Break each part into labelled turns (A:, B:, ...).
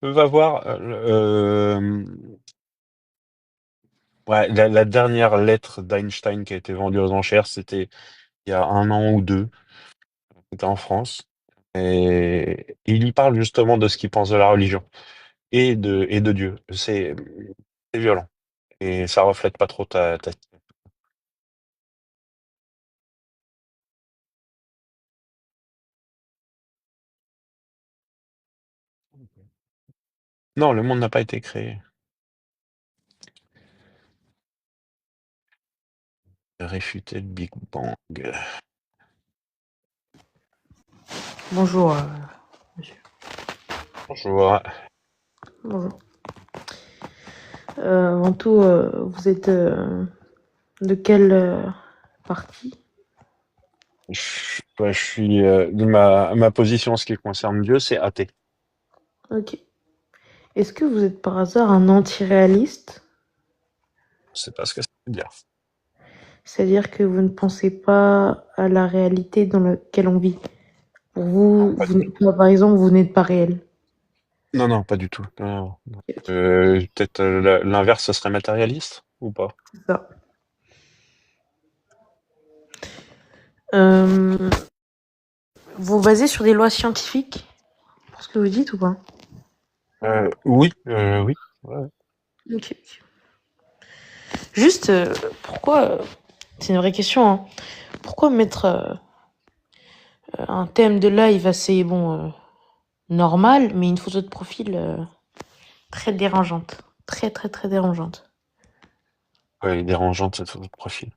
A: Va voir, ouais, la dernière lettre d'Einstein qui a été vendue aux enchères, c'était il y a 1 an ou 2. C'était en France. Et il y parle justement de ce qu'il pense de la religion et de Dieu. C'est violent. Et ça reflète pas trop ta. Non, le monde n'a pas été créé. Réfuter le Big Bang.
B: Bonjour, monsieur.
A: Bonjour.
B: Bonjour. Avant tout, vous êtes de quel parti?
A: Ouais, je suis ma position en ce qui concerne Dieu, c'est athée.
B: Ok. Est-ce que vous êtes par hasard un anti-réaliste?
A: Je sais pas ce que ça veut dire.
B: C'est-à-dire que vous ne pensez pas à la réalité dans laquelle on vit. Pour vous,
A: Pas-
B: par exemple, vous n'êtes pas réel.
A: Non, non, pas du tout. Non, non.
B: Ok, ok.
A: Peut-être l'inverse, ce serait matérialiste ou pas?
B: C'est ça. Euh, vous basez sur des lois scientifiques pour ce que vous dites ou pas?
A: Oui, oui. Ouais.
B: Ok. Juste, pourquoi, c'est une vraie question, hein. Pourquoi mettre un thème de live assez, bon, normal, mais une photo de profil très dérangeante. Très, très, très dérangeante.
A: Ouais, elle est dérangeante cette photo de profil.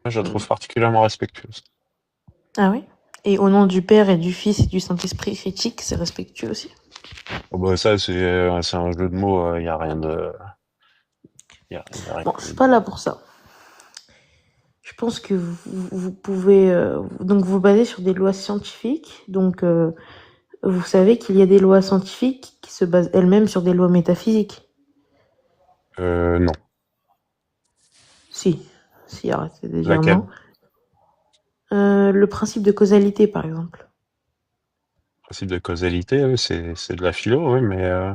A: Moi, je la trouve
B: Mm.
A: particulièrement respectueuse.
B: Ah oui? Et au nom du Père et du Fils et du Saint-Esprit critique, c'est respectueux aussi?
A: Oh, bah, ça, c'est un jeu de mots. Il y a rien de. Y a rien
B: Bon, je suis pas là pour ça. Je pense que vous pouvez... donc vous basez sur des lois scientifiques. Donc vous savez qu'il y a des lois scientifiques qui se basent elles-mêmes sur des lois métaphysiques.
A: Non.
B: Si. Si, arrêtez de dire
A: Laquelle?
B: non. Le principe de causalité, par exemple.
A: Principe de causalité, oui, c'est de la philo, oui, mais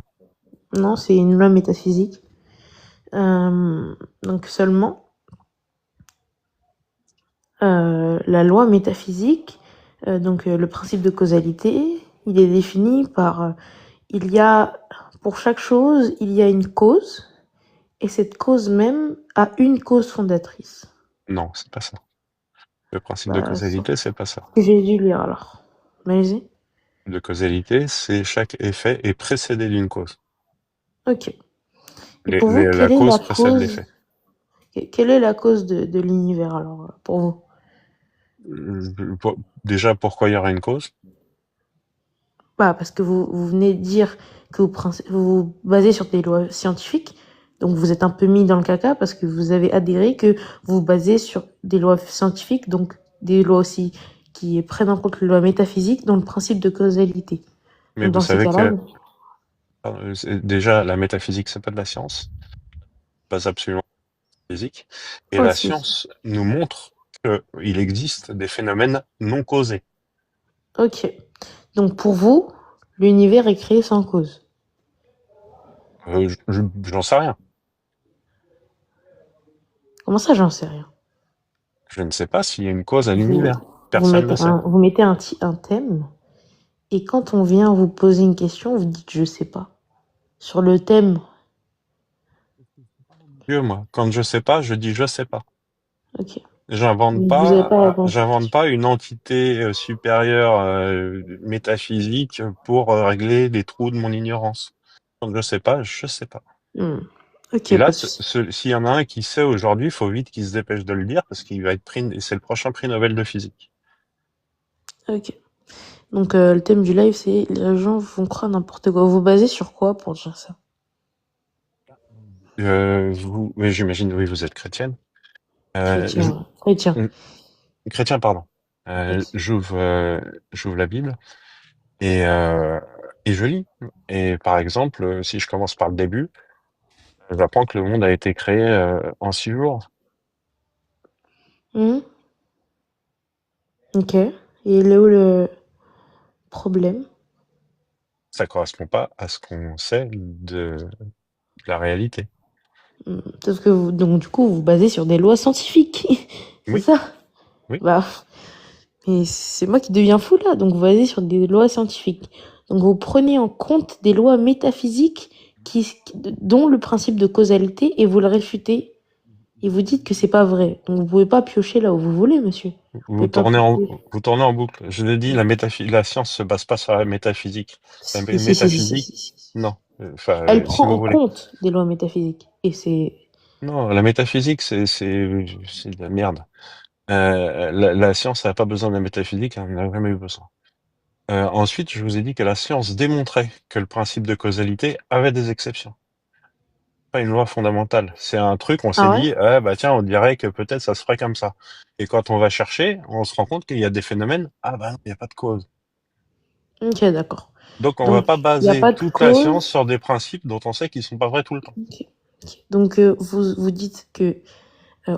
B: Non, c'est une loi métaphysique. Donc seulement, la loi métaphysique, le principe de causalité, il est défini par, il y a, pour chaque chose, il y a une cause, et cette cause même a une cause fondatrice.
A: non, c'est pas ça. Le principe de
B: Bah, c'est
A: causalité, c'est pas ça.
B: ce que j'ai dû lire alors. Allez-y.
A: De causalité, c'est chaque effet est précédé d'une cause.
B: Ok. Et pour vous,
A: La
B: quelle est
A: cause
B: la
A: précède
B: cause,
A: l'effet.
B: quelle est la cause de l'univers alors, pour vous?
A: Déjà, pourquoi il y aurait une cause?
B: Bah, parce que vous venez de dire que vous vous basez sur des lois scientifiques, donc vous êtes un peu mis dans le caca parce que vous avez adhéré que vous vous basez sur des lois scientifiques, donc des lois aussi qui prennent en compte les lois métaphysiques, dont le principe de causalité.
A: Mais
B: Donc
A: vous
B: dans ces
A: savez
B: cas-là,
A: que déjà, la métaphysique, c'est pas de la science, pas absolument physique. Et
B: oh
A: la
B: si,
A: science nous montre qu'il existe des phénomènes non causés.
B: ok. Donc pour vous, l'univers est créé sans cause.
A: J'en sais rien.
B: Comment ça, j'en sais rien.
A: Je ne sais pas s'il y a une cause à
B: Vous,
A: l'univers. Personne ne le sait.
B: vous mettez un thème, et quand on vient vous poser une question, vous dites je sais pas. Sur le thème,
A: Dieu, moi, quand je sais pas, je dis je sais pas.
B: ok. Vous n'avez pas la réponse.
A: J'invente pas une entité supérieure métaphysique pour régler les trous de mon ignorance. Quand je sais pas, je sais pas.
B: Hmm.
A: Et
B: Ok,
A: là,
B: pas de souci.
A: s'il y en a un qui sait aujourd'hui, il faut vite qu'il se dépêche de le dire parce qu'il va être c'est le prochain prix Nobel de physique.
B: Ok. Donc le thème du live, c'est les gens vont croire n'importe quoi. Vous vous basez sur quoi pour dire ça?
A: Mais j'imagine, oui, vous êtes chrétienne. Je-
B: Chrétien. Chrétien.
A: chrétien, pardon.
B: Pas de souci.
A: J'ouvre la Bible et, euh, et je lis. Et par exemple, si je commence par le début, j'apprends que le monde a été créé en 6 jours.
B: Hmm. Ok. Et il est où le problème?
A: ça correspond pas à ce qu'on sait de la réalité.
B: Parce que donc du coup, vous vous basez sur des lois scientifiques. C'est
A: Oui,
B: ça?
A: oui.
B: Bah, mais c'est moi qui deviens fou là. Donc vous basez sur des lois scientifiques. Donc vous prenez en compte des lois métaphysiques dont le principe de causalité et vous le réfutez et vous dites que c'est pas vrai. Donc vous pouvez pas piocher là où vous voulez, monsieur. Vous
A: Vous
B: pouvez pas
A: tournez en,
B: piocher.
A: vous tournez en boucle. Je l'ai dit, la science se base pas sur la métaphysique. La
B: Si, si, si, si, si,
A: métaphysique,
B: si, si.
A: non. Enfin,
B: Elle
A: si
B: prend
A: vous
B: en
A: voulez.
B: compte des lois métaphysiques. Et c'est...
A: Non, la métaphysique, c'est de la merde. La science n'a pas besoin de la métaphysique, elle n'en a jamais eu besoin. Ensuite, je vous ai dit que la science démontrait que le principe de causalité avait des exceptions. Pas une loi fondamentale. C'est un truc, on s'est
B: Ah ouais?
A: dit, ah, bah tiens, on dirait que peut-être ça se ferait comme ça. Et quand on va chercher, on se rend compte qu'il y a des phénomènes, ah bah non, il n'y a pas de cause.
B: Ok, d'accord.
A: Donc on va
B: Donc,
A: pas
B: il n'y a
A: baser
B: pas de
A: toute la science
B: cause.
A: sur des principes dont on sait qu'ils sont pas vrais tout le temps.
B: Ok, ok. Donc, vous dites que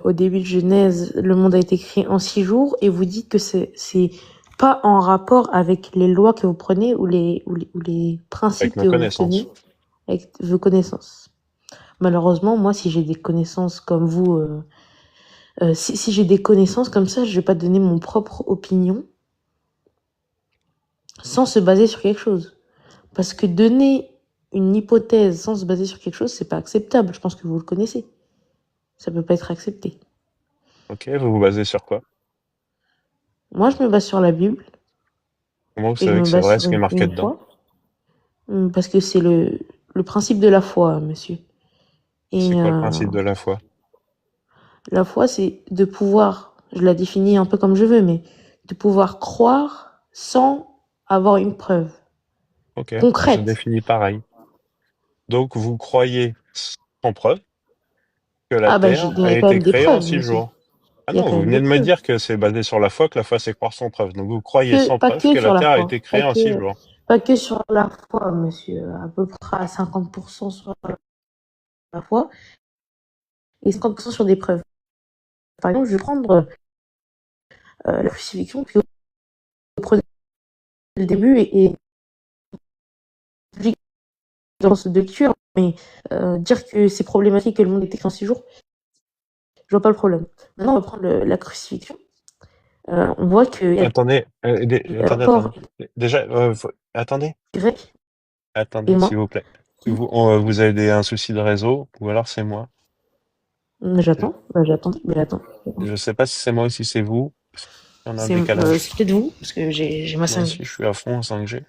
B: au début de Genèse, le monde a été créé en 6 jours et vous dites que c'est pas en rapport avec les lois que vous prenez ou les
A: Avec
B: principes
A: nos
B: que vous tenez
A: connaissances.
B: avec vos connaissances. Malheureusement, moi, si j'ai des connaissances comme vous, si j'ai des connaissances comme ça, je vais pas donner mon propre opinion sans se baser sur quelque chose. Parce que donner une hypothèse sans se baser sur quelque chose, c'est pas acceptable. Je pense que vous le connaissez. Ça peut pas être accepté.
A: Ok, vous vous basez sur quoi?
B: Moi, je me base sur la Bible
A: Comment vous
B: et je
A: savez
B: me
A: que c'est
B: base
A: vrai
B: sur
A: ce qui est marqué
B: une
A: dedans?
B: foi. Parce que c'est le principe de la foi, monsieur.
A: C'est
B: Et
A: quoi le principe de la foi?
B: la foi, c'est de pouvoir, je la définis un peu comme je veux, mais de pouvoir croire sans avoir une preuve
A: Ok, je
B: concrète.
A: définis pareil. Donc vous croyez sans preuve que la
B: Ah bah,
A: Terre
B: il y
A: a
B: a quand
A: été
B: même des
A: créée en
B: preuves,
A: six
B: monsieur.
A: jours. Ah
B: Il y a
A: non,
B: quand
A: vous
B: même
A: venez
B: des
A: de me
B: preuves.
A: dire que c'est basé sur la foi, que la foi c'est croire sans preuve. Donc vous croyez sans
B: Pas
A: preuve
B: que
A: que la
B: sur la
A: Terre a
B: foi.
A: été créée en 6 jours.
B: Pas que sur la foi, monsieur. À peu près à 50% sur la foi et 50% sur des preuves. Par exemple, je vais prendre la crucifixion, puis vous prenez le début et dans ce de lecture, mais dire que c'est problématique que le monde est écrit en 6 jours, je vois pas le problème. Maintenant, on va prendre la crucifixion. On voit qu'il y a
A: Attendez,
B: des
A: attendez,
B: rapports
A: attendez. Déjà, attendez,
B: grecs et
A: attendez,
B: moi.
A: s'il vous plaît. Vous avez un souci de réseau, ou alors c'est moi. Je,
B: J'attends, j'attends.
A: je sais pas si c'est moi ou si c'est vous. On a un
B: C'est
A: décalage.
B: peut-être vous, parce que j'ai ma
A: Moi
B: 5G.
A: aussi, je suis à fond en 5G.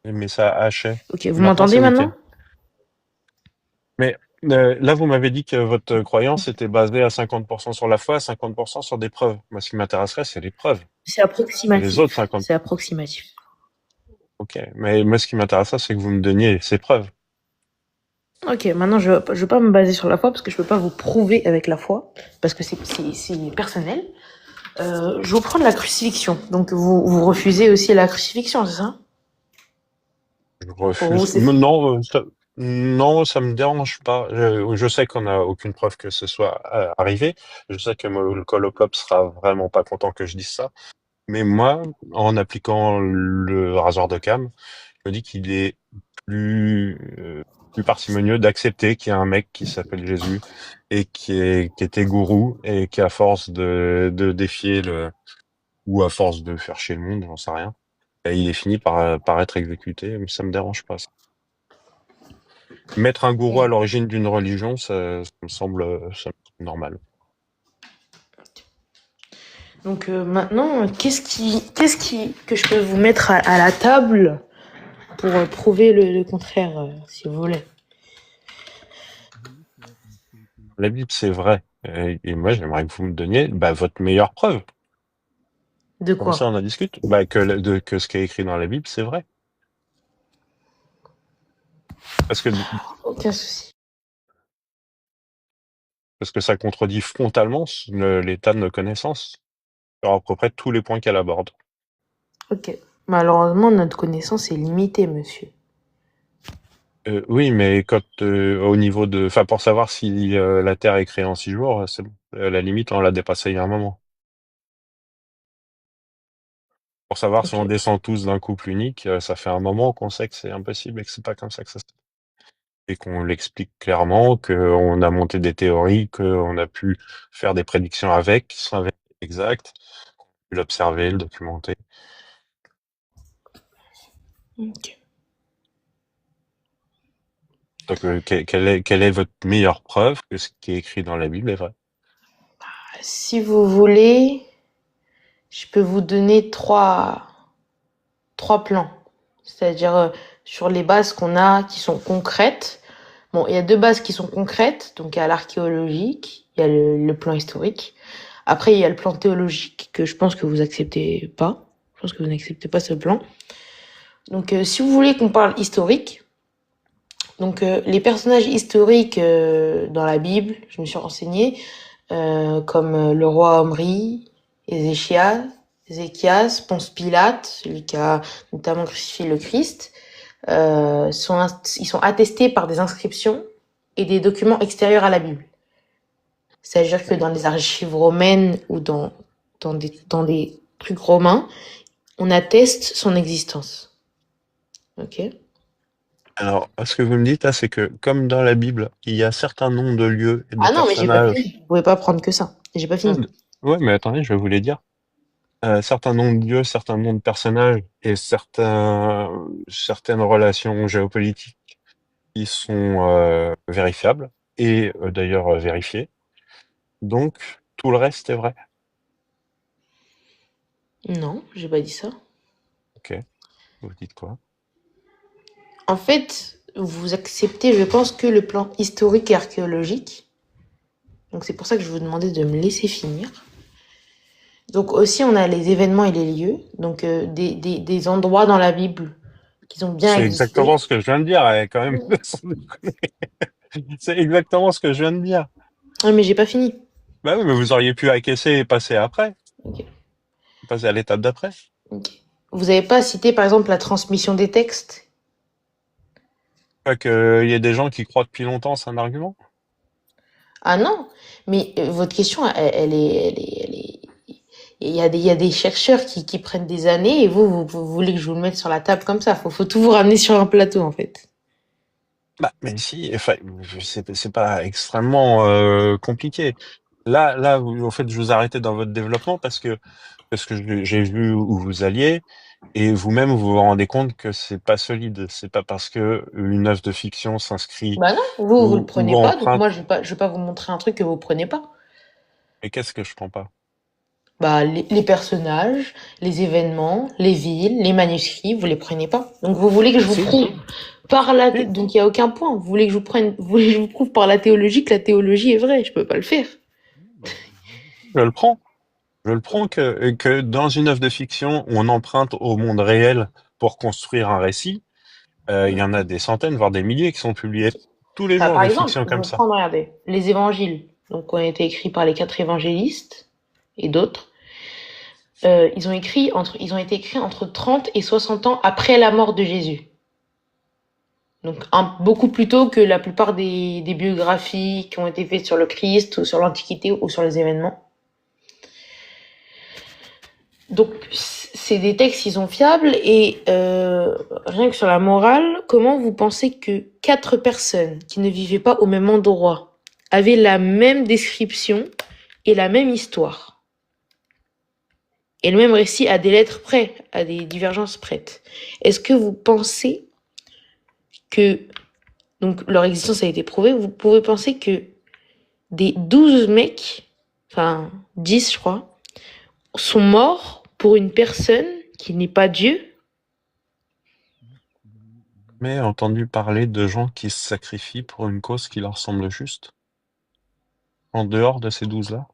A: Mais ça hachait.
B: Ok, vous
A: Maintenant,
B: m'entendez
A: c'est
B: maintenant?
A: nickel. Mais là, vous m'avez dit que votre croyance était basée à 50% sur la foi, 50% sur des preuves. Moi, ce qui m'intéresserait, c'est les preuves.
B: C'est
A: Et les autres
B: approximatif.
A: 50.
B: C'est approximatif.
A: Ok. Mais moi, ce qui m'intéresserait, c'est que vous me donniez ces preuves.
B: Ok, maintenant je vais pas me baser sur la foi parce que je peux pas vous prouver avec la foi parce que c'est personnel. Je vais vous prendre la crucifixion. Donc vous refusez aussi la crucifixion, c'est ça?
A: Je
B: Pour vous,
A: refuse.
B: c'est...
A: Non, non, ça me dérange pas. Je sais qu'on n'a aucune preuve que ce soit arrivé. Je sais que le Colocop sera vraiment pas content que je dise ça. Mais moi, en appliquant le rasoir de Cam, je me dis qu'il est plus parcimonieux d'accepter qu'il y a un mec qui s'appelle Jésus et qui était gourou et qui, à force de défier ou à force de faire chier le monde, j'en sais rien, et il est fini par être exécuté. Mais ça me dérange pas, ça. Mettre un gourou à l'origine d'une religion, ça me semble normal.
B: Donc maintenant, que je peux vous mettre à la table pour prouver le contraire, si vous voulez.
A: La Bible, c'est vrai. Et moi, j'aimerais que vous me donniez votre meilleure preuve.
B: De
A: Comme ça,
B: quoi?
A: on en discute. Que ce qui est écrit dans la Bible, c'est vrai. Parce que,
B: Aucun souci.
A: parce que ça contredit frontalement l'état de nos connaissances sur à peu près tous les points qu'elle aborde.
B: Ok. Malheureusement, notre connaissance est limitée, monsieur.
A: Oui, mais au niveau enfin, pour savoir si la Terre est créée en 6 jours, c'est bon. La limite, on l'a dépassé il y a un moment. pour savoir si
B: Ok.
A: on descend tous d'un couple unique, ça fait un moment qu'on sait que c'est impossible et que c'est pas comme ça que ça se fait. Et qu'on l'explique clairement, qu'on a monté des théories, qu'on a pu faire des prédictions avec, qui sont exactes, qu'on a pu l'observer, le documenter.
B: Ok.
A: Donc, quelle est votre meilleure preuve que ce qui est écrit dans la Bible est vrai?
B: Si vous voulez, je peux vous donner trois plans. C'est-à-dire sur les bases qu'on a qui sont concrètes. Bon, il y a deux bases qui sont concrètes. Donc, il y a l'archéologique, il y a le plan historique. Après, il y a le plan théologique que je pense que vous acceptez pas. Je pense que vous n'acceptez pas ce plan. Donc, si vous voulez qu'on parle historique, donc les personnages historiques dans la Bible, je me suis renseignée, comme le roi Omri, Ézéchias, Ponce Pilate, celui qui a notamment crucifié le Christ, ils sont attestés par des inscriptions et des documents extérieurs à la Bible. C'est-à-dire que dans les archives romaines ou dans des trucs romains, on atteste son existence. Ok.
A: Alors, ce que vous me dites là, c'est que comme dans la Bible, il y a certains noms de lieux et de
B: Ah non, mais j'ai pas
A: personnages.
B: fini. Vous pouvez pas prendre que ça. J'ai pas
A: Ah,
B: fini.
A: ouais, mais attendez, je vais vous les dire. Certains noms de lieux, certains noms de personnages et certaines relations géopolitiques qui sont vérifiables et d'ailleurs vérifiées. Donc, tout le reste est vrai.
B: Non, j'ai pas dit ça.
A: Ok, vous dites quoi?
B: En fait, vous acceptez, je pense, que le plan historique et archéologique. Donc c'est pour ça que je vous demandais de me laisser finir. Donc aussi, on a les événements et les lieux. Donc des endroits dans la Bible qui ont bien
A: C'est
B: existé.
A: exactement ce que je viens de dire, quand même. Sans déconner. C'est exactement ce que je viens de dire.
B: Ah, mais j'ai pas fini.
A: Bah oui, mais vous auriez pu acquiescer et passer après,
B: Ok.
A: passer à l'étape d'après.
B: Ok. Vous n'avez pas cité, par exemple, la transmission des textes?
A: Pas qu'il y ait des gens qui croient depuis longtemps, c'est un argument.
B: Ah non, mais votre question, elle est... il y a des chercheurs qui prennent des années et vous voulez que je vous le mette sur la table comme ça. Faut tout vous ramener sur un plateau, en fait.
A: Bah, mais si, enfin, c'est pas extrêmement compliqué. Là, au fait, je vous arrêtais dans votre développement parce que j'ai vu où vous alliez et vous-même vous vous rendez compte que c'est pas solide. C'est pas parce que une œuvre de fiction s'inscrit
B: Bah non, vous le
A: ou
B: prenez pas, donc
A: emprunte.
B: moi, je vais pas vous montrer un truc que vous prenez pas.
A: Et qu'est-ce que je prends pas?
B: Bah, les personnages, les événements, les villes, les manuscrits, vous les prenez pas. Donc vous voulez que je vous
A: Si,
B: prouve par la,
A: si,
B: donc il y a aucun point. Vous voulez que je vous prenne, vous voulez que je vous prouve par la théologie que la théologie est vraie. Je peux pas le faire.
A: je le prends. Je le prends que dans une œuvre de fiction, on emprunte au monde réel pour construire un récit. Il y en a des centaines, voire des milliers qui sont publiés tous les
B: Bah,
A: jours
B: par
A: de
B: exemple,
A: fiction
B: je
A: comme
B: vais
A: ça.
B: prendre, regardez, les évangiles, donc ont été écrits par les quatre évangélistes et d'autres. Ils ont été écrits entre 30 et 60 ans après la mort de Jésus. Donc beaucoup plus tôt que la plupart des biographies qui ont été faites sur le Christ ou sur l'Antiquité ou sur les événements. Donc c'est des textes qui sont fiables et rien que sur la morale, comment vous pensez que quatre personnes qui ne vivaient pas au même endroit avaient la même description et la même histoire et le même récit à des lettres près, à des divergences prêtes? Est-ce que vous pensez que donc leur existence a été prouvée? Vous pouvez penser que des 12 mecs, enfin 10 je crois, sont morts pour une personne qui n'est pas Dieu?
A: Mais entendu parler de gens qui se sacrifient pour une cause qui leur semble juste, en dehors de ces 12-là.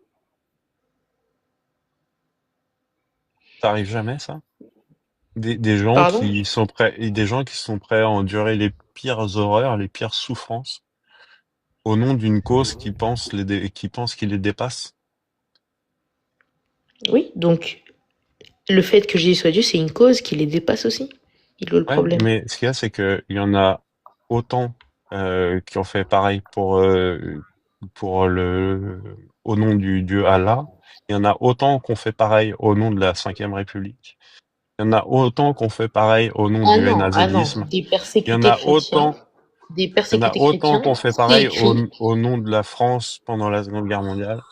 A: Ça arrive jamais, ça? Des gens
B: Pardon?
A: qui sont prêts, et des gens qui sont prêts à endurer les pires horreurs, les pires souffrances, au nom d'une cause qui pense qui les dépasse.
B: Oui, donc le fait que Jésus soit Dieu, c'est une cause qui les dépasse aussi. Il est où le
A: Ouais,
B: problème?
A: mais ce qu'il y a, c'est que il y en a autant qui ont fait pareil pour au nom du Dieu Allah. Il y en a autant qu'on fait pareil au nom de la Cinquième République. Il y en a autant qu'on fait pareil au nom du
B: Ah non,
A: nazisme.
B: des
A: Il y en
B: persécutés
A: a
B: chrétiens,
A: autant,
B: des
A: il y en a
B: persécutés
A: autant
B: chrétiens,
A: qu'on fait
B: c'est
A: pareil
B: écrit.
A: au nom de la France pendant la Seconde Guerre mondiale.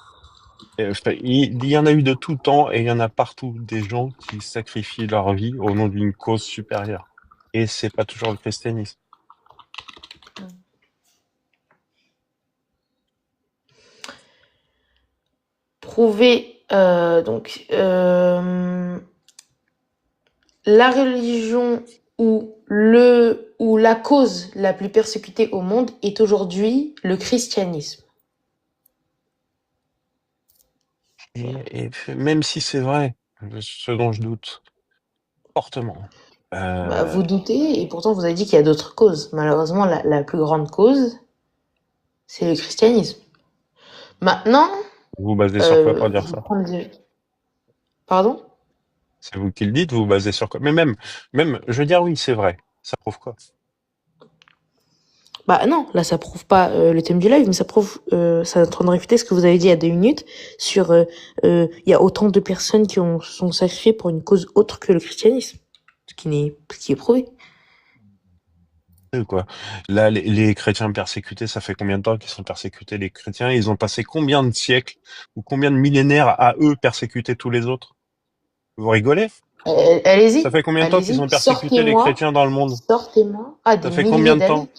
A: Et, enfin, il y en a eu de tout temps et il y en a partout des gens qui sacrifient leur vie au nom d'une cause supérieure. Et c'est pas toujours le christianisme.
B: Prouver, la religion ou la cause la plus persécutée au monde est aujourd'hui le christianisme.
A: Et même si c'est vrai, ce dont je doute fortement,
B: Bah,
A: euh,
B: vous doutez, et pourtant vous avez dit qu'il y a d'autres causes. Malheureusement, la plus grande cause, c'est le christianisme. Maintenant,
A: vous vous basez sur quoi pour
B: je
A: dire
B: vais
A: ça?
B: prendre Pardon?
A: C'est vous qui le dites, vous vous basez sur quoi? Mais même, je veux dire oui, c'est vrai. Ça prouve quoi?
B: Bah non, là ça prouve pas le thème du live, mais ça prouve, ça est en train de réfuter ce que vous avez dit il y a 2 minutes sur il y a autant de personnes qui sont sacrifiées pour une cause autre que le christianisme, ce qui est prouvé.
A: Quoi. Là, les chrétiens persécutés, ça fait combien de temps qu'ils sont persécutés, les chrétiens? Ils ont passé combien de siècles ou combien de millénaires à eux persécuter tous les autres? Vous rigolez? Ça
B: Allez-y,
A: fait combien de temps qu'ils
B: allez-y,
A: ont persécuté les chrétiens dans le monde?
B: sortez-moi. Ah,
A: Ça
B: des
A: fait combien
B: milliers
A: de temps?
B: d'années.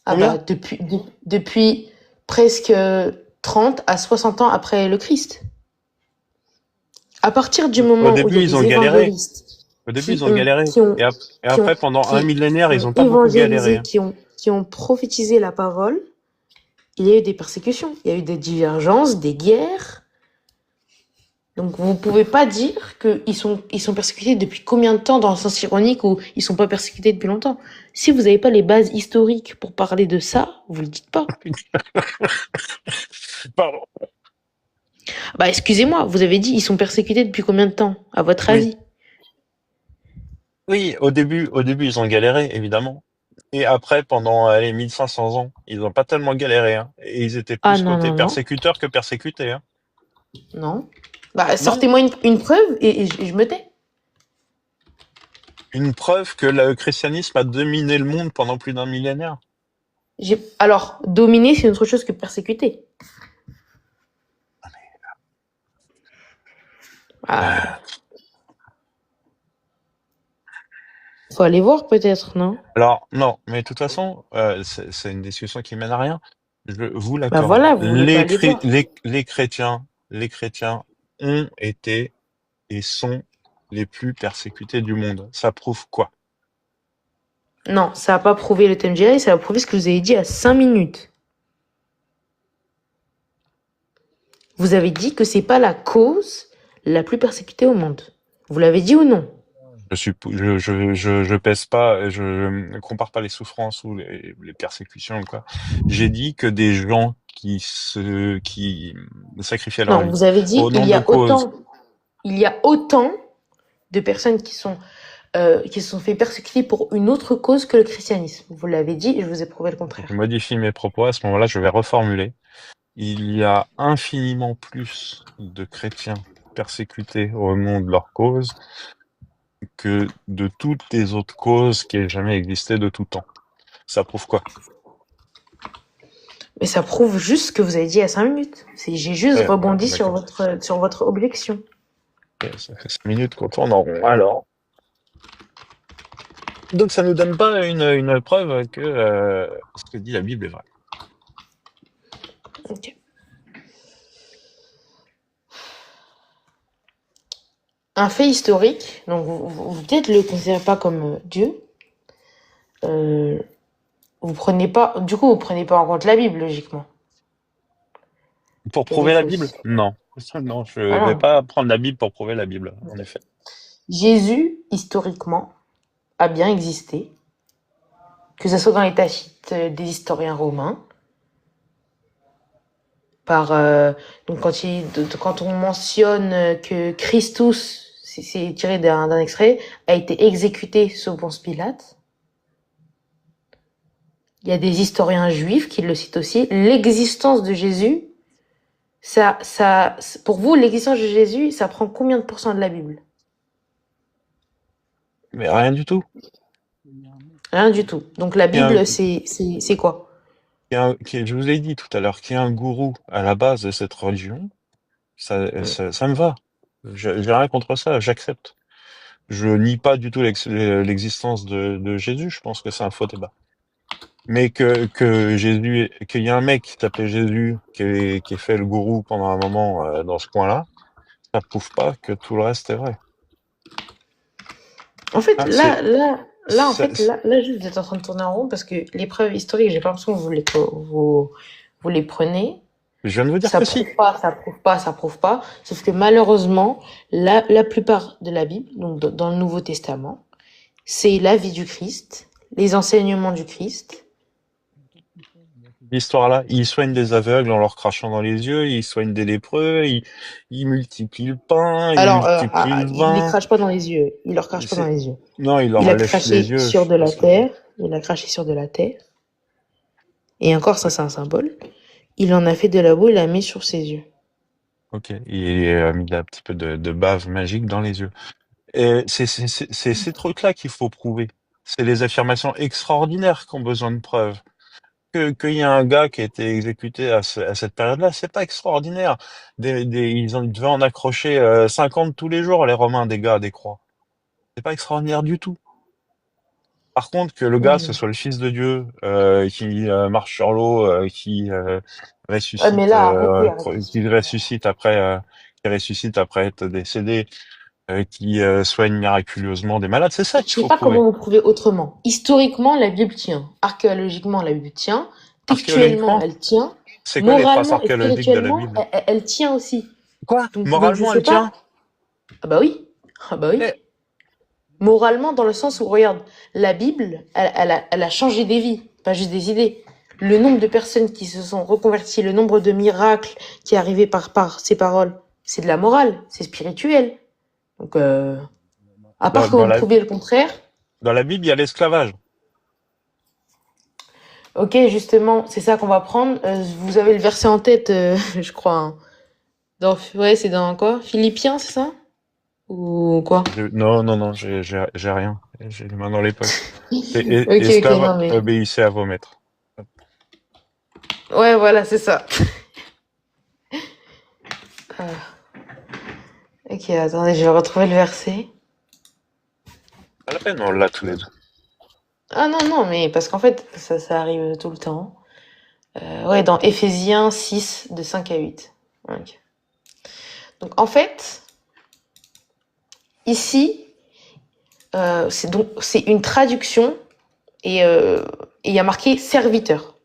B: Ah bah
A: Combien?
B: depuis presque 30 à 60 ans après le Christ. À partir du
A: Au
B: moment où il y
A: début,
B: a
A: ils ont
B: des
A: galéré.
B: évangélistes
A: Au début,
B: qui
A: ils ont
B: ont,
A: galéré.
B: qui ont,
A: Et
B: qui ont,
A: après, pendant un millénaire,
B: qui
A: ils
B: ont
A: ont pas beaucoup galéré,
B: évangélisé,
A: hein.
B: qui ont prophétisé la parole, il y a eu des persécutions, il y a eu des divergences, des guerres. Donc vous pouvez pas dire ils sont persécutés depuis combien de temps dans le sens ironique ou ils sont pas persécutés depuis longtemps. Si vous n'avez pas les bases historiques pour parler de ça, vous le dites pas.
A: Pardon.
B: Bah excusez-moi, vous avez dit ils sont persécutés depuis combien de temps, à votre
A: Oui.
B: avis?
A: Oui, au début, ils ont galéré, évidemment. Et après, pendant, allez, 1500 ans, ils ont pas tellement galéré, hein. Et ils étaient
B: Ah
A: plus
B: non,
A: côté
B: non, non,
A: persécuteurs que persécutés, hein.
B: non. Bah
A: Non?
B: sortez-moi une preuve et je me tais.
A: Une preuve que le christianisme a dominé le monde pendant plus d'un millénaire.
B: Alors, dominer, c'est une autre chose que persécuter.
A: Euh,
B: Ah, faut aller voir peut-être, non?
A: alors, non, mais de toute façon, c'est une discussion qui mène à rien. Je vous
B: Bah
A: l'accorde.
B: voilà, vous voulez pas aller voir.
A: Les chrétiens ont été et sont les plus persécutés du monde. Ça prouve quoi?
B: Non, ça a pas prouvé le thème GI, ça a prouvé ce que vous avez dit à 5 minutes. Vous avez dit que c'est pas la cause la plus persécutée au monde. Vous l'avez dit ou non?
A: Je pèse pas, je ne compare pas les souffrances ou les persécutions ou quoi. J'ai dit que des gens qui sacrifiaient leur
B: Non,
A: vie
B: vous avez dit
A: au nom de causes.
B: il y a autant de personnes qui se sont fait persécuter pour une autre cause que le christianisme. Vous l'avez dit et je vous ai prouvé le
A: Je
B: contraire.
A: modifie mes propos. À ce moment-là, je vais reformuler. Il y a infiniment plus de chrétiens persécutés au nom de leur cause que de toutes les autres causes qui aient jamais existé de tout temps. Ça prouve quoi?
B: Mais ça prouve juste ce que vous avez dit à 5 minutes. J'ai juste
A: Ouais,
B: rebondi
A: d'accord.
B: sur votre objection.
A: Ok, ça fait 5 minutes qu'on tourne en rond. Alors. Donc ça nous donne pas une preuve que ce que dit la Bible est vrai.
B: Ok. Un fait historique, donc vous peut-être le considérez pas comme Dieu. Euh, vous prenez pas, du coup, vous prenez pas en compte la Bible, logiquement.
A: Pour
B: Elle est
A: prouver la Bible?
B: fausse.
A: Non. Non, je vais
B: Voilà.
A: pas prendre la Bible pour prouver la Bible, en effet.
B: Jésus, historiquement, a bien existé, que ce soit dans les Tacites des historiens romains, par donc quand on mentionne que Christus, c'est tiré d'un extrait, a été exécuté sous Ponce Pilate. Il y a des historiens juifs qui le citent aussi. L'existence de Jésus, pour vous, l'existence de Jésus, ça prend combien de pourcents de la Bible?
A: Mais rien du tout.
B: Rien du tout. Donc la
A: Qui est un,
B: Bible, c'est quoi?
A: je vous ai dit tout à l'heure, qui est un gourou à la base de cette religion,
B: Hmm.
A: ça me va. J'ai rien contre ça, j'accepte. Je nie pas du tout l'existence de Jésus, je pense que c'est un faux débat. Mais qu'il y a un mec qui s'appelait Jésus, qui ait fait le gourou pendant un moment dans ce coin-là, ça prouve pas que tout le reste est vrai.
B: En fait,
A: Hein, c'est,
B: en fait, là, juste, vous êtes en train de tourner en rond parce que les preuves historiques, j'ai pas l'impression que vous les prenez.
A: je viens de vous dire
B: Ça
A: que si.
B: prouve pas, ça prouve pas, ça prouve pas. Sauf que malheureusement, la plupart de la Bible, donc dans le Nouveau Testament, c'est la vie du Christ, les enseignements du Christ.
A: L'histoire-là, il soigne des aveugles en leur crachant dans les yeux, il soigne des lépreux, il multiplie le pain, il
B: Alors,
A: multiplie le
B: il les
A: vin.
B: crache pas dans les yeux. Il leur crache pas dans
A: C'est,
B: les yeux.
A: non, il
B: Il
A: leur
B: a
A: lèche les
B: craché
A: yeux,
B: sur
A: je
B: de la
A: pense que c'est.
B: terre. Il a craché sur de la terre. Et encore, ça, c'est un symbole. Il en a fait de la boue, il l'a mis sur ses yeux.
A: Ok, il a mis un petit peu de bave magique dans les yeux. Et c'est ces trucs-là qu'il faut prouver. C'est les affirmations extraordinaires qui ont besoin de preuves. Qu'il y a un gars qui a été exécuté à cette période-là, c'est pas extraordinaire. Ils devaient en accrocher 50 tous les jours, les Romains, des gars, des croix. C'est pas extraordinaire du tout. Par contre, que le gars, ce
B: Mhm.
A: soit le fils de Dieu, qui marche sur l'eau,
B: Ouais, mais là, arrêtez, s'il vous plaît.
A: qui ressuscite après être décédé, qui soigne miraculeusement des malades, c'est ça
B: Je
A: qu'il
B: sais
A: faut
B: pas
A: prouver.
B: comment vous prouver autrement. Historiquement, la Bible tient. Archéologiquement, la Bible tient. Textuellement,
A: Archéologiquement,
B: elle tient.
A: c'est quoi les traces
B: Moralement et
A: archéologiques de la
B: spirituellement,
A: Bible?
B: elle tient aussi.
A: Quoi?
B: Donc je
A: Moralement,
B: sais
A: elle
B: pas.
A: tient?
B: Ah bah oui. Ah bah oui.
A: Eh,
B: Moralement, dans le sens où, regarde, la Bible, elle a changé des vies, pas juste des idées. Le nombre de personnes qui se sont reconverties, le nombre de miracles qui est arrivé par ces paroles, c'est de la morale, c'est spirituel. Donc, à
A: dans,
B: part que
A: dans
B: vous me
A: la,
B: prouviez le contraire,
A: dans la Bible, il y a l'esclavage.
B: ok, justement, c'est ça qu'on va prendre. Vous avez le verset en tête, je crois. Hein. Ouais, c'est dans quoi? Philippiens, c'est ça? Ou quoi?
A: Non, non, non, j'ai rien. J'ai les mains dans les poches. C'est
B: Ok, ok,
A: esclaves,
B: non mais...
A: obéissez à vos maîtres.
B: Ouais, voilà, c'est ça. Ok, attendez, je vais retrouver le verset.
A: Pas la peine, on l'a tous les deux.
B: Ah non, non, mais parce qu'en fait, ça arrive tout le temps. Ouais, dans Éphésiens 6, de 5 à 8. Ok. Donc en fait, ici, c'est une traduction et il y a marqué serviteur.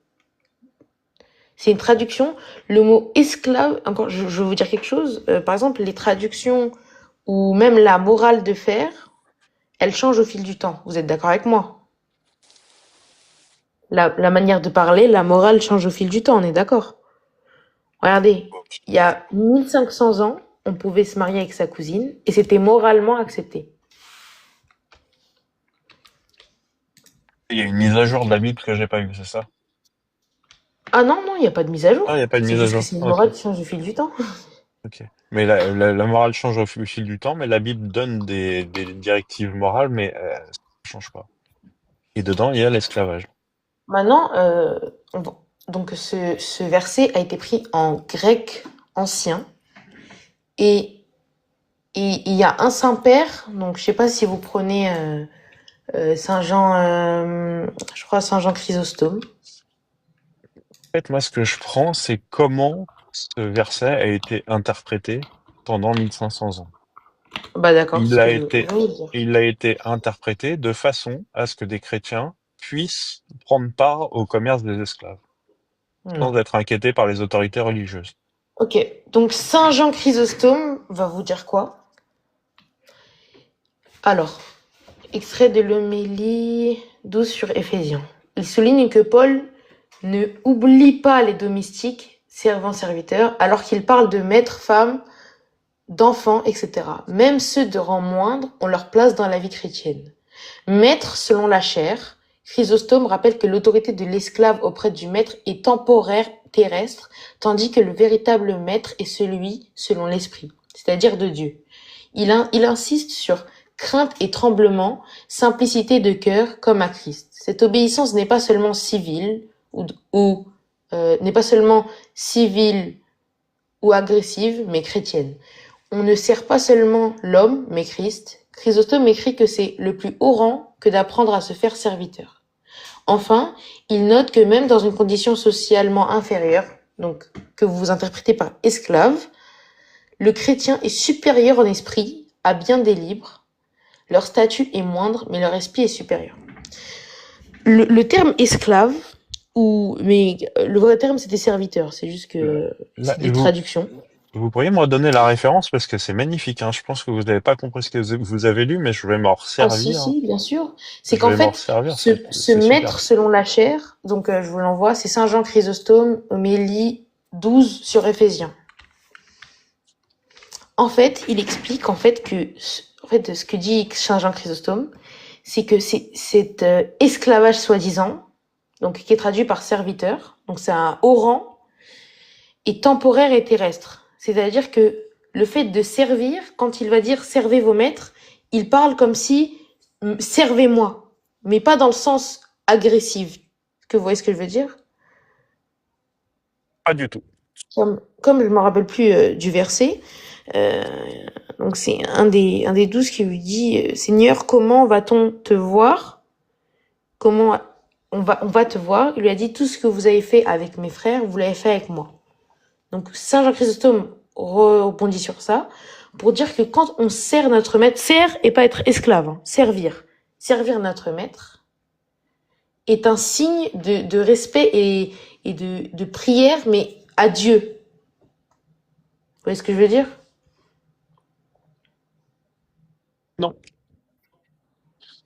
B: C'est une traduction. Le mot esclave, encore, je vais vous dire quelque chose. Par exemple, les traductions ou même la morale de fer, elle change au fil du temps. Vous êtes d'accord avec moi? La manière de parler, la morale change au fil du temps, on est d'accord? Regardez, il y a 1500 ans, on pouvait se marier avec sa cousine et c'était moralement accepté.
A: Il y a une mise à jour de la Bible que j'ai pas vue, c'est ça?
B: Ah non, non, il n'y a pas de mise à
A: Ah, il
B: jour.
A: n'y a pas de
B: C'est
A: mise à
B: juste que
A: jour.
B: c'est une
A: Ok,
B: morale qui change au fil du temps.
A: ok. Mais la morale change au fil du temps, mais la Bible donne des directives morales, mais ça change pas. Et dedans, il y a l'esclavage.
B: Maintenant, donc ce verset a été pris en grec ancien et, et il y a un Saint-Père, donc je sais pas si vous prenez Saint Jean, je crois Saint Jean Chrysostome.
A: En fait, moi, ce que je prends, c'est comment ce verset a été interprété pendant 1500 ans.
B: Bah d'accord,
A: Il
B: ce que
A: a
B: je vais
A: été,
B: vous dire.
A: il a été interprété de façon à ce que des chrétiens puissent prendre part au commerce des esclaves,
B: Non.
A: sans être inquiétés par les autorités religieuses.
B: Ok, donc Saint Jean Chrysostome va vous dire quoi? Alors, extrait de l'homélie 12 sur Éphésiens. Il souligne que Paul ne oublie pas les domestiques, servants, serviteurs, alors qu'il parle de maîtres, femmes, d'enfants, etc. Même ceux de rang moindre ont leur place dans la vie chrétienne. Maître selon la chair, Chrysostome rappelle que l'autorité de l'esclave auprès du maître est temporaire, terrestre, tandis que le véritable maître est celui selon l'esprit, c'est-à-dire de Dieu. Il insiste sur crainte et tremblement, simplicité de cœur comme à Christ. Cette obéissance n'est pas seulement civile ou n'est pas seulement civile ou agressive, mais chrétienne. On ne sert pas seulement l'homme, mais Christ. Chrysostome écrit que c'est le plus haut rang que d'apprendre à se faire serviteur. Enfin, il note que même dans une condition socialement inférieure, donc que vous interprétez par esclave, le chrétien est supérieur en esprit à bien des libres. Leur statut est moindre, mais leur esprit est supérieur. Le terme esclave, mais le vrai terme c'était serviteur, c'est juste que
A: Là,
B: c'est des traductions.
A: vous pourriez me redonner la référence parce que c'est magnifique, hein. Je pense que vous n'avez pas compris ce que vous avez lu, mais je vais m'en
B: Ah si,
A: resservir.
B: si, bien sûr. C'est
A: Je
B: qu'en
A: vais m'en
B: fait,
A: resservir,
B: se
A: c'est super.
B: mettre selon la chair, donc je vous l'envoie, c'est Saint Jean Chrysostome, homélie 12 sur Éphésiens. En fait, il explique ce que dit Saint Jean Chrysostome, c'est que cet esclavage soi-disant, donc qui est traduit par serviteur, donc c'est un haut rang, est temporaire et terrestre. C'est-à-dire que le fait de servir, quand il va dire servez vos maîtres, il parle comme si servez-moi, mais pas dans le sens agressif. Est-ce que vous voyez ce que je veux dire?
A: Pas du tout.
B: Comme je me rappelle plus du verset, euh, donc c'est un des 12 qui lui dit Seigneur, comment va-t-on te voir? Comment on va te voir? Il lui a dit tout ce que vous avez fait avec mes frères, vous l'avez fait avec moi. Donc Saint Jean Chrysostome rebondit sur ça pour dire que quand on sert notre maître, sert et pas être esclave, hein, servir notre maître est un signe de respect et de prière, mais à Dieu. Vous voyez ce que je veux dire?
A: Non.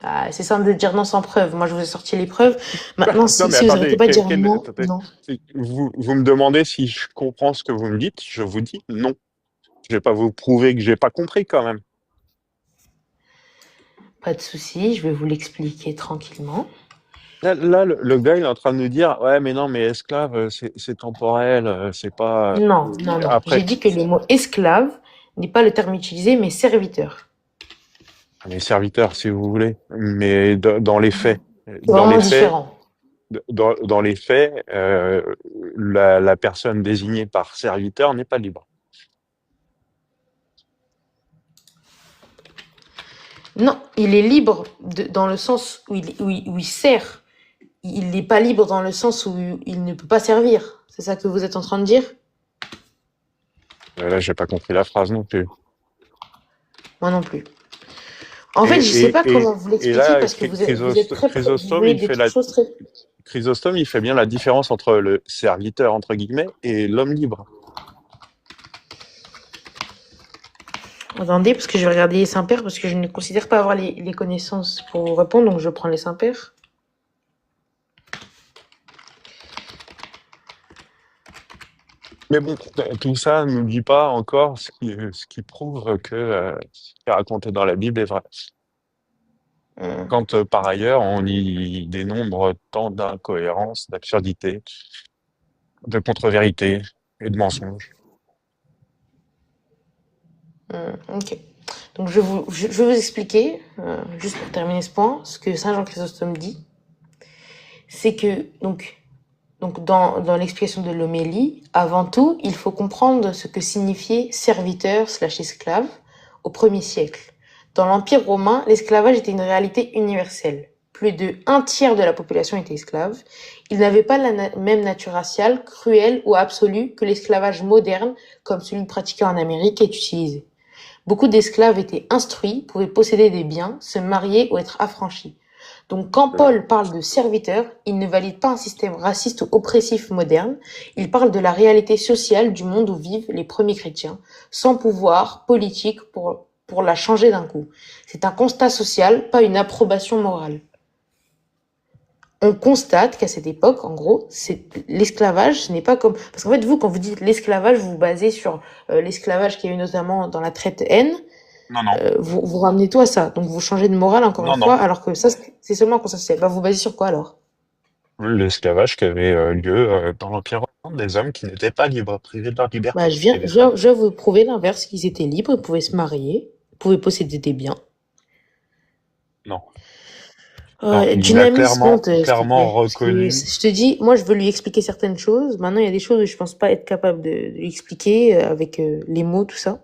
B: Ah, c'est simple de dire non sans preuve. Moi, je vous ai sorti les preuves. Maintenant,
A: Non, mais
B: si vous arrêtez
A: attendez,
B: pas de dire non,
A: attendez.
B: non.
A: Vous me demandez si je comprends ce que vous me dites, je vous dis non. Je vais pas vous prouver que j'ai pas compris quand même.
B: Pas de souci, je vais vous l'expliquer tranquillement.
A: Là, le gars, il est en train de nous dire, ouais, mais non, mais esclave, c'est temporel, c'est pas.
B: Non, non, non. J'ai
A: Après,
B: dit que le mot esclave n'est pas le terme utilisé, mais serviteur.
A: les serviteurs, si vous voulez, mais dans les faits,
B: C'est
A: dans
B: vraiment
A: les faits,
B: différent.
A: dans les faits, la personne désignée par serviteur n'est pas libre.
B: Non, il est libre dans le sens où il sert. Il n'est pas libre dans le sens où il ne peut pas servir. C'est ça que vous êtes en train de dire?
A: Là, j'ai pas compris la phrase non plus.
B: Moi non plus. En fait, je sais pas comment vous
A: Et
B: l'expliquer
A: là,
B: parce que vous êtes vous
A: Chrysostome,
B: voulez des choses très.
A: Chrysostome, il fait bien la différence entre le serviteur, entre guillemets, et l'homme libre.
B: Attendez, parce que je vais regarder les Saint-Pères, parce que je ne considère pas avoir les connaissances pour vous répondre, donc je prends les Saint-Pères.
A: Mais bon, tout ça ne nous dit pas encore ce qui prouve que ce qui est raconté dans la Bible est vrai.
B: Hum,
A: Quand par ailleurs, on y dénombre tant d'incohérences, d'absurdités, de contre-vérités et de mensonges.
B: ok. Donc je vais vous expliquer, juste pour terminer ce point, ce que Saint Jean Chrysostome dit. C'est que, donc dans l'explication de l'homélie, avant tout, il faut comprendre ce que signifiait serviteur slash esclave au 1er siècle. Dans l'Empire romain, l'esclavage était une réalité universelle. Plus de 1/3 de la population était esclave. Il n'avait pas la même nature raciale, cruelle ou absolue que l'esclavage moderne, comme celui pratiqué en Amérique, est utilisé. Beaucoup d'esclaves étaient instruits, pouvaient posséder des biens, se marier ou être affranchis. Donc quand Paul parle de serviteur, il ne valide pas un système raciste ou oppressif moderne, il parle de la réalité sociale du monde où vivent les premiers chrétiens, sans pouvoir politique pour la changer d'un coup. C'est un constat social, pas une approbation morale. On constate qu'à cette époque, en gros, c'est l'esclavage, ce n'est pas comme... Parce qu'en fait, vous, quand vous dites l'esclavage, vous vous basez sur l'esclavage qu'il y a eu notamment dans la traite haine,
A: Non, non,
B: vous ramenez tout à ça. Donc vous changez de morale encore
A: non,
B: une
A: non.
B: fois, alors que ça, c'est seulement un constat social. Bah, vous basez sur quoi alors?
A: L'esclavage qui avait lieu dans l'Empire romain, des hommes qui n'étaient pas libres, privés de leur
B: Bah,
A: liberté, et des femmes.
B: je vais vous prouver l'inverse, qu'ils étaient libres, ils pouvaient se marier, ils pouvaient posséder des biens.
A: Non, non, il a
B: Dynamis, monte, s'il te
A: clairement
B: plaît. Parce que
A: reconnu.
B: je te dis, moi, je veux lui expliquer certaines choses. Maintenant, il y a des choses où je pense pas être capable de lui expliquer avec les mots, tout ça.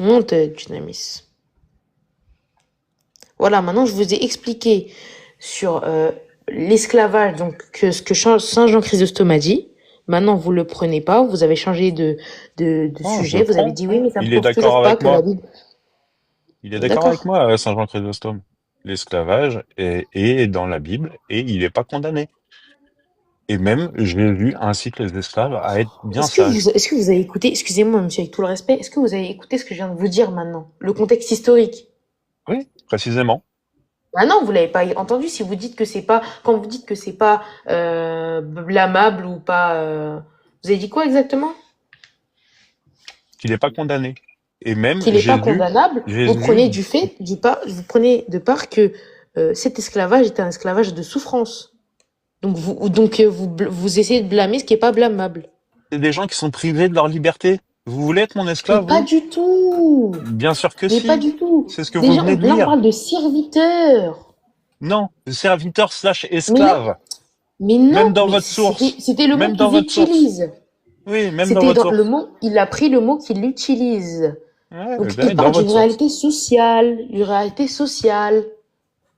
B: Monte, Dynamis. Voilà, maintenant, je vous ai expliqué sur l'esclavage, donc que ce que Saint Jean Chrysostome a dit. Maintenant, vous le prenez pas, vous avez changé de
A: Non, je
B: sujet,
A: le
B: vous avez
A: prends.
B: dit oui, mais ça me
A: Il est
B: prouve
A: d'accord
B: toujours pas
A: avec
B: que la
A: moi.
B: Bible.
A: Il est d'accord avec
B: D'accord.
A: moi, Saint Jean Chrysostome. L'esclavage est dans la Bible et il n'est pas condamné. Et même, Jésus incite les esclaves à être bien sages.
B: Est-ce que vous avez écouté, excusez-moi, monsieur, avec tout le respect, est-ce que vous avez écouté ce que je viens de vous dire maintenant? Le contexte historique.
A: Oui, précisément.
B: Ah non, vous l'avez pas entendu si vous dites que c'est pas, quand vous dites que c'est pas blâmable ou pas, vous avez dit quoi exactement?
A: Qu'il n'est pas condamné. Et même
B: Qu'il n'est pas condamnable, vous
A: Jésus,
B: prenez vous prenez de part que cet esclavage est un esclavage de souffrance. Vous essayez de blâmer ce qui est pas blâmable.
A: c'est des gens qui sont privés de leur liberté. Vous voulez être mon
B: Mais
A: esclave,
B: pas
A: vous?
B: du tout.
A: Bien sûr que
B: Mais pas
A: si.
B: du tout.
A: C'est ce que vous
B: Déjà,
A: venez de
B: là, on
A: lire.
B: parle de serviteurs.
A: Non, serviteur slash
B: Mais non,
A: esclave.
B: mais
A: Même
B: non,
A: dans
B: mais
A: votre source.
B: c'était le mot
A: Même dans
B: qu'ils
A: votre source.
B: utilisent.
A: Oui, même dans
B: C'était
A: votre
B: dans le
A: source.
B: mot, il a pris le mot qu'il utilise.
A: Ouais,
B: Donc, il
A: ben, dans
B: parle
A: votre
B: d'une
A: source.
B: réalité sociale, une réalité sociale.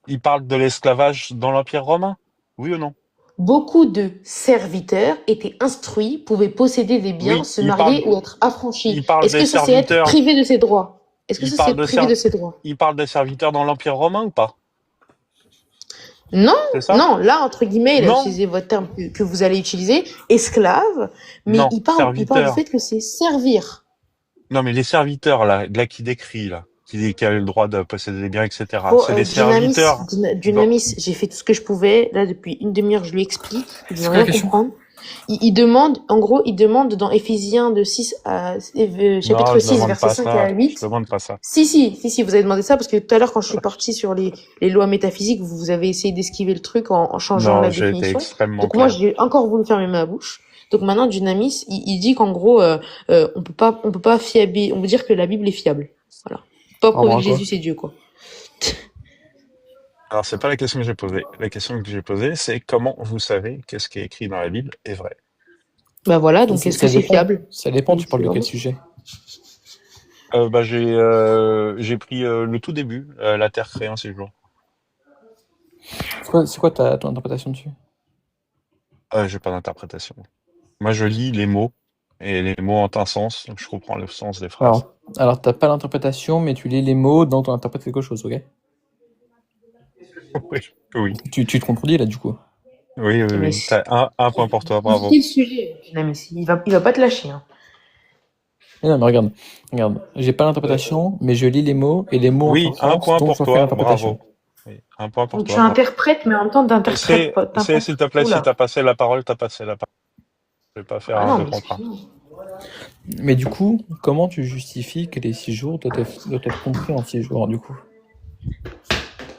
A: Il parle de l'esclavage dans l'Empire romain. Oui ou non?
B: Beaucoup de serviteurs étaient instruits, pouvaient posséder des biens,
A: Oui,
B: se marier ou être
A: il
B: affranchis.
A: parle
B: Est-ce
A: des
B: que ça, c'est être
A: serviteurs.
B: privé de ses droits? Est-ce que
A: Il
B: ça, c'est
A: parle
B: être
A: de
B: privé
A: ser-
B: de ses droits?
A: il parle des serviteurs dans l'Empire romain ou pas?
B: Non,
A: C'est ça?
B: non, là, entre guillemets, il a
A: Non,
B: utilisé votre terme que vous allez utiliser, esclave, mais
A: non,
B: il parle du
A: serviteur.
B: fait que c'est servir.
A: Non, mais les serviteurs, là qui décrit, là, qui a eu le droit de posséder des biens, etc.
B: Bon,
A: C'est les serviteurs. Dans...
B: Dynamis, j'ai fait tout ce que je pouvais. Là, depuis une demi-heure, je lui explique. Il
C: C'est
B: veut
C: quoi la
B: rien
C: question?
B: comprendre. Il demande, en gros, il demande dans Éphésiens de 6 à,
A: Non,
B: chapitre
A: je
B: 6,
A: demande
B: verset
A: pas
B: 5 à
A: ça. Je
B: 8.
A: demande pas ça.
B: Si, vous avez demandé ça parce que tout à l'heure, quand je suis partie sur les lois métaphysiques, vous avez essayé d'esquiver le truc en changeant
A: Non,
B: la
A: j'ai été
B: définition.
A: extrêmement
B: Donc moi,
A: clair.
B: j'ai encore voulu fermer ma bouche. Donc maintenant, Dynamis, il dit qu'en gros, on peut pas fiable, on veut dire que la Bible est fiable. Voilà. Pas
C: Par
B: prouver
C: rapport
B: que
C: à quoi?
B: Jésus c'est Dieu, quoi.
A: Alors, c'est pas la question que j'ai posée. La question que j'ai posée, c'est comment vous savez que ce qui est écrit dans la Bible est vrai?
B: Bah voilà,
C: Ça,
B: donc est-ce que c'est
C: dépend.
B: fiable?
C: Ça dépend, tu parles
B: C'est
C: de quel
B: vraiment-
C: sujet?
A: J'ai pris le tout début, la Terre créée en 6 jours.
C: C'est quoi ton interprétation dessus?
A: J'ai pas d'interprétation. Moi, je lis les mots, et les mots ont un sens, donc je comprends le sens des phrases.
C: Alors t'as pas l'interprétation, mais tu lis les mots dont on interprète quelque chose, ok?
A: Oui, oui,
C: Tu te contredis là, du coup.
A: oui, oui,
B: Mais
A: oui. T'as un point pour toi, bravo.
B: évitez le sujet. Non, mais il va pas te lâcher. Hein.
C: Mais non, mais regarde. J'ai pas l'interprétation, mais je lis les mots, et les mots ont
A: Oui,
C: un
A: un
C: sens,
A: point
C: donc
A: pour
C: j'en fais
A: toi,
C: l'interprétation.
A: bravo. Oui, un point pour
B: Donc tu
A: toi, bravo.
B: interprètes, mais en même temps t'interprètes pas.
A: S'il te plaît, si
B: Oula.
A: t'as passé la parole, t'as passé la parole. Je vais pas faire
B: Ah
A: un
B: non,
A: deux
B: mais
A: contre un.
B: excuse-moi.
C: Mais du coup, comment tu justifies que les 6 jours doivent être compris en 6 jours, du coup?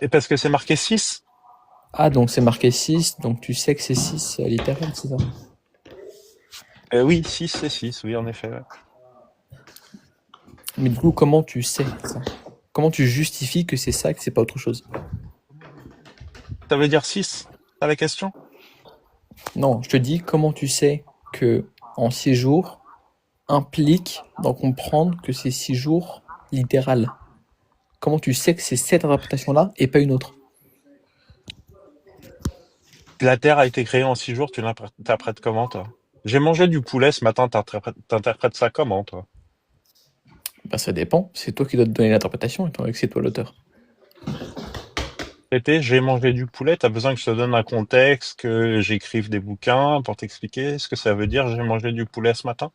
A: Et parce que c'est marqué 6.
C: Ah, donc c'est marqué 6, donc tu sais que c'est 6 littéral, c'est ça?
A: Oui, 6, c'est 6, oui, en effet. Ouais.
C: Mais du coup, comment tu sais ça? Comment tu justifies que c'est ça, que c'est pas autre chose?
A: Ça veut dire 6, t'as la question?
C: Non, je te dis comment tu sais que en 6 jours implique d'en comprendre que c'est 6 jours littéral. Comment tu sais que c'est cette interprétation-là et pas une autre?
A: La Terre a été créée en 6 jours, tu l'interprètes comment, toi? J'ai mangé du poulet ce matin, t'interprètes ça comment, toi?
C: Ben, ça dépend, c'est toi qui dois te donner l'interprétation, étant donné que c'est toi l'auteur.
A: J'ai mangé du poulet, t'as besoin que je te donne un contexte, que j'écrive des bouquins pour t'expliquer ce que ça veut dire j'ai mangé du poulet ce matin?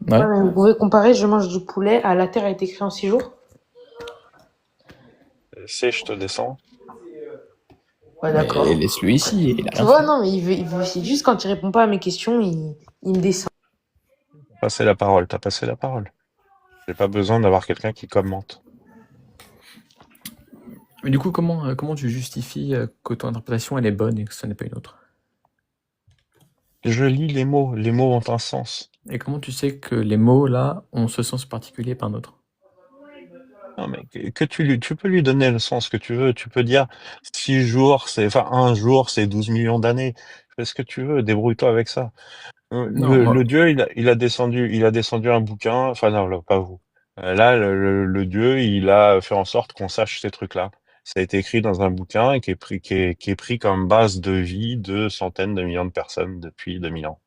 C: Ouais.
B: Ouais, mais vous pouvez comparer je mange du poulet à la terre a été créée en 6 jours.
A: Je te descends.
B: Ouais, d'accord.
C: Mais laisse-le ici, il a
B: Tu
C: rien
B: vois,
C: fait.
B: non, mais c'est juste quand il répond pas à mes questions, il me descend.
A: Passer la parole, t'as passé la parole. J'ai pas besoin d'avoir quelqu'un qui commente.
C: Mais du coup, comment tu justifies que ton interprétation elle est bonne et que ce n'est pas une autre?
A: Je lis les mots ont un sens.
C: Et comment tu sais que les mots, là, ont ce sens particulier par un autre?
A: Non, mais tu peux lui donner le sens que tu veux. Tu peux dire 6 jours, enfin, un jour, c'est 12 millions d'années. Fais ce que tu veux, débrouille-toi avec ça.
C: Non,
A: Le dieu, il a descendu un bouquin. Enfin, non, là, pas vous. Là, le dieu, il a fait en sorte qu'on sache ces trucs-là. Ça a été écrit dans un bouquin et qui est pris comme base de vie de centaines de millions de personnes depuis 2000 ans.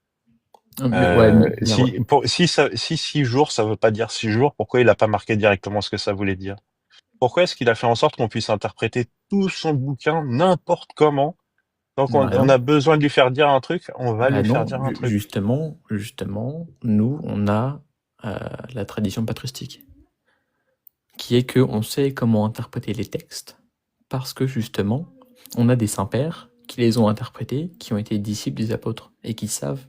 C: mais ouais, bien ouais.
A: Si 6 jours, ça veut pas dire 6 jours, pourquoi il a pas marqué directement ce que ça voulait dire? Pourquoi est-ce qu'il a fait en sorte qu'on puisse interpréter tout son bouquin n'importe comment? Donc
C: Bah
A: on
C: non,
A: a besoin de lui faire dire un truc, on va
C: bah
A: lui faire
C: non,
A: dire un truc.
C: justement, nous, on a la tradition patristique, qui est que on sait comment interpréter les textes, parce que justement, on a des saints-pères qui les ont interprétés, qui ont été disciples des apôtres, et qui savent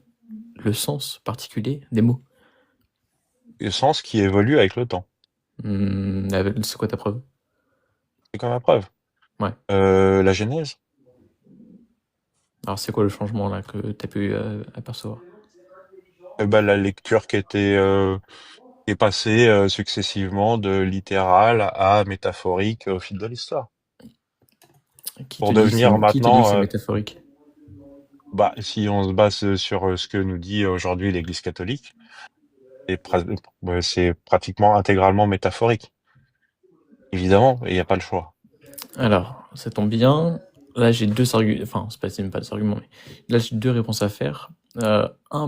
C: le sens particulier des mots.
A: Le sens qui évolue avec le temps.
C: C'est quoi ta preuve?
A: C'est comme la preuve.
C: Ouais.
A: La Genèse,
C: Alors c'est quoi le changement là que tu as pu apercevoir?
A: la lecture qui est passée successivement de littéral à métaphorique au fil de l'histoire. Pour devenir
C: Qui te dit que
A: maintenant,
C: c'est métaphorique?
A: si on se base sur ce que nous dit aujourd'hui l'Église catholique, c'est pratiquement intégralement métaphorique. Évidemment, et il n'y a pas le choix.
C: Alors, ça tombe bien. Là, j'ai deux arguments. Enfin, c'est même pas des arguments, mais là, j'ai deux réponses à faire.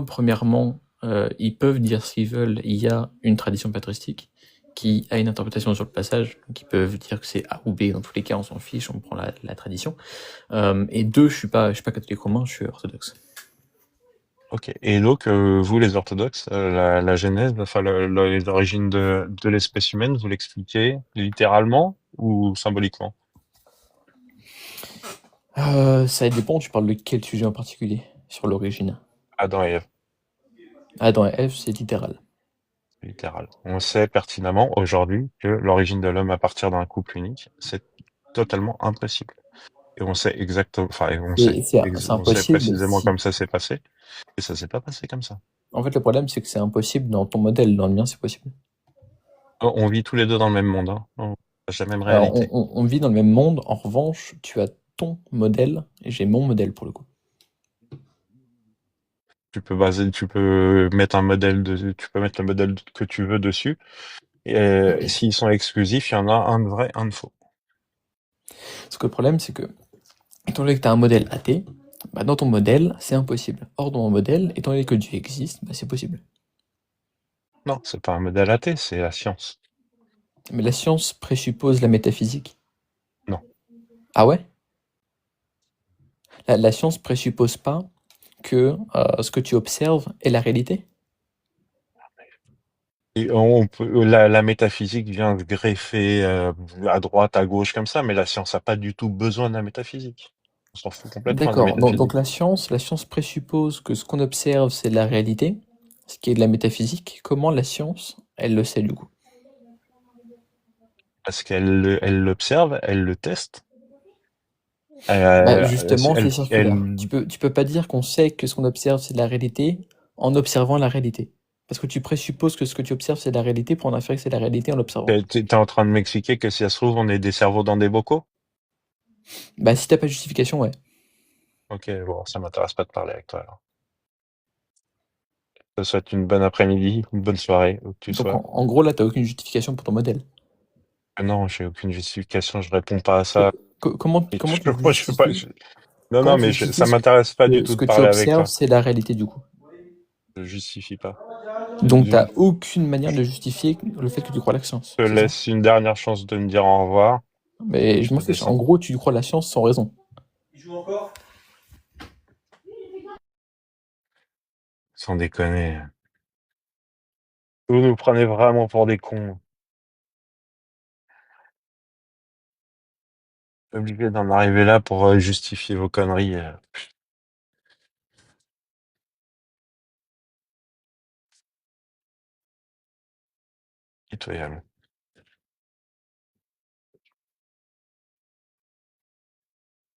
C: Premièrement, ils peuvent dire ce qu'ils veulent. Il y a une tradition patristique qui a une interprétation sur le passage. Donc, ils peuvent dire que c'est A ou B. Dans tous les cas, on s'en fiche, on prend la tradition. Et deux, je suis pas catholique romain, je suis orthodoxe.
A: Ok. Et donc, vous, les orthodoxes, la Genèse, enfin les origines de l'espèce humaine, vous l'expliquez littéralement ou symboliquement?
C: Ça dépend, tu parles de quel sujet en particulier sur l'origine.
A: Adam et Ève,
C: Adam et Ève, c'est littéral.
A: littéral. On sait pertinemment aujourd'hui que l'origine de l'homme à partir d'un couple unique, c'est totalement impossible. Et on sait exactement, enfin, et
C: C'est
A: on sait
C: impossible
A: précisément
C: si.
A: comme ça s'est passé, et ça s'est pas passé comme ça.
C: En fait, le problème, c'est que c'est impossible dans ton modèle. Dans le mien, c'est possible.
A: On vit tous les deux dans le même monde, hein. On partage la même
C: Alors,
A: réalité.
C: on vit dans le même monde. En revanche, tu as ton modèle et j'ai mon modèle pour le coup.
A: Tu peux mettre tu peux mettre le modèle que tu veux dessus. Et s'ils sont exclusifs, il y en a un de vrai, un de faux.
C: Parce que le problème, c'est que, étant donné que tu as un modèle athée, bah, dans ton modèle, c'est impossible. Or, dans mon modèle, étant donné que Dieu existe, bah, c'est possible.
A: Non, c'est pas un modèle athée, c'est la science.
C: Mais la science présuppose la métaphysique.
A: Non.
C: Ah ouais? La science présuppose pas que ce que tu observes est la réalité?
A: Et la métaphysique vient se greffer à droite, à gauche comme ça, mais la science a pas du tout besoin de la métaphysique. On s'en fout complètement de la
C: D'accord. Donc
A: métaphysique.
C: la science présuppose que ce qu'on observe, c'est la réalité, ce qui est de la métaphysique. Comment la science, elle le sait du coup?
A: Parce elle l'observe, elle le teste,
C: Bah,
A: euh,
C: justement, c'est circulaire.
A: elle,
C: Tu peux pas dire qu'on sait que ce qu'on observe, c'est de la réalité en observant la réalité. Parce que tu présupposes que ce que tu observes, c'est la réalité pour en inférer que c'est la réalité en l'observant.
A: t'es en train de m'expliquer que si ça se trouve, on est des cerveaux dans des bocaux?
C: Bah, si t'as pas de justification, ouais.
A: Ok, bon, ça m'intéresse pas de parler avec toi alors. Je te souhaite une bonne après-midi, une bonne soirée, où que tu
C: Donc,
A: sois.
C: en gros, là, t'as aucune justification pour ton modèle.
A: Non, j'ai aucune justification, je réponds pas à
C: Que-
A: ça.
C: comment tu
A: Moi, je fais pas.
C: justifies,
A: Non,
C: comment
A: non,
C: tu
A: mais
C: justifies
A: ça m'intéresse pas du
C: que
A: tout
C: ce
A: de
C: que tu
A: parler avec
C: observes,
A: toi.
C: c'est la réalité du coup?
A: Je justifie pas.
C: Donc,
A: Je
C: t'as aucune manière de justifier le fait que tu crois à la science,
A: te
C: c'est ça?
A: laisse une dernière chance de me dire au revoir.
C: Mais je
A: Je
C: m'en
A: te
C: fiche. En
A: descends.
C: gros, tu crois à la science sans raison.
A: Sans déconner. Vous nous prenez vraiment pour des cons. Obligé d'en arriver là pour justifier vos conneries. Pitoyable.